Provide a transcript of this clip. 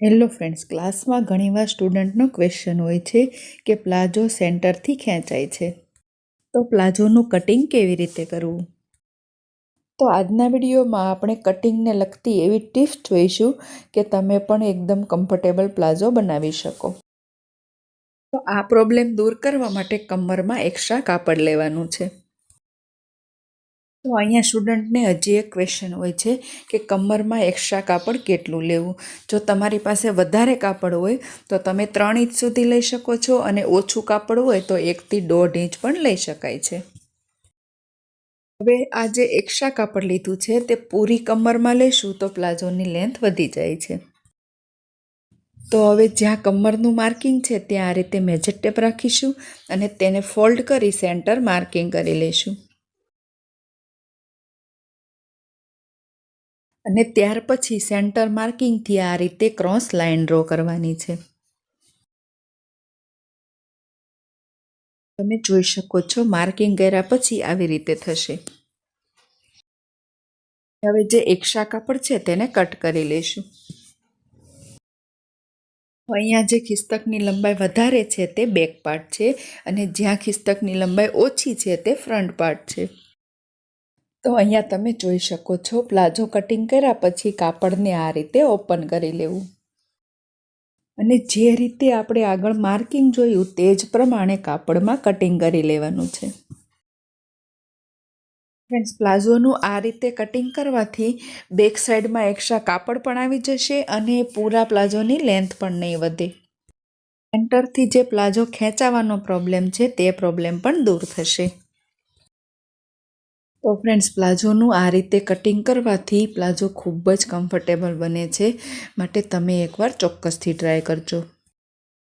Hello friends, ક્લાસમાં ઘણીવાર સ્ટુડન્ટનો question હોય છે કે પ્લાઝો સેન્ટરથી ખેંચાય છે, તો પ્લાઝોનું કટિંગ કેવી રીતે કરવું? તો આજના વિડીયોમાં આપણે કટિંગને લગતી એવી ટિપ્સ જોઈશું કે તમે પણ એકદમ કમ્ફર્ટેબલ પ્લાઝો બનાવી શકો. તો આ પ્રોબ્લેમ દૂર કરવા માટે કમરમાં એક્સ્ટ્રા કાપડ લેવાનું છે. તો અહીંયા સ્ટુડન્ટને હજી એક ક્વેશ્ચન હોય છે કે કમરમાં એક્સ્ટ્રા કાપડ કેટલું લેવું. જો તમારી પાસે વધારે કાપડ હોય તો તમે 3 ઇંચ સુધી લઈ શકો છો અને ઓછું કાપડ હોય તો 1 થી 1.5 ઇંચ પણ લઈ શકાય છે. હવે આ જે એક્સ્ટ્રા કાપડ લીધું છે તે પૂરી કમરમાં લેશું તો પ્લાઝોની લેન્થ વધી જાય છે. તો હવે જ્યાં કમરનું માર્કિંગ છે ત્યાં આ રીતે મેજર ટેપ રાખીશું અને તેને ફોલ્ડ કરી સેન્ટર માર્કિંગ કરી લઈશું. અને ત્યાર પછી સેન્ટર માર્કિંગથી આ રીતે ક્રોસ લાઇન ડ્રો કરવાની છે. તમે જોઈ શકો છો માર્કિંગ કર્યા પછી આવી રીતે થશે. હવે જે એક્સ્ટ્રા કાપડ છે તેને કટ કરી લઈશું. અહીંયા જે ખિસ્તકની લંબાઈ વધારે છે તે બેક પાર્ટ છે અને જ્યાં ખિસ્તકની લંબાઈ ઓછી છે તે ફ્રન્ટ પાર્ટ છે. તો અહીંયા તમે જોઈ શકો છો પ્લાઝો કટિંગ કર્યા પછી કાપડને આ રીતે ઓપન કરી લેવું. અને જે રીતે આપણે આગળ માર્કિંગ જોયું તે જ પ્રમાણે કાપડમાં કટિંગ કરી લેવાનું છે. ફ્રેન્ડ્સ, પ્લાઝોનું આ રીતે કટિંગ કરવાથી બેક સાઈડમાં એક્સ્ટ્રા કાપડ પણ આવી જશે અને પૂરા પ્લાઝોની લેન્થ પણ નહીં વધે. સેન્ટરથી જે પ્લાઝો ખેંચાવાનો પ્રોબ્લેમ છે તે પ્રોબ્લેમ પણ દૂર થશે. તો ફ્રેન્ડ્સ, પ્લાઝોનું આ રીતે કટિંગ કરવાથી પ્લાઝો ખૂબ જ કમ્ફર્ટેબલ બને છે, માટે તમે એકવાર ચોક્કસથી ટ્રાય કરજો.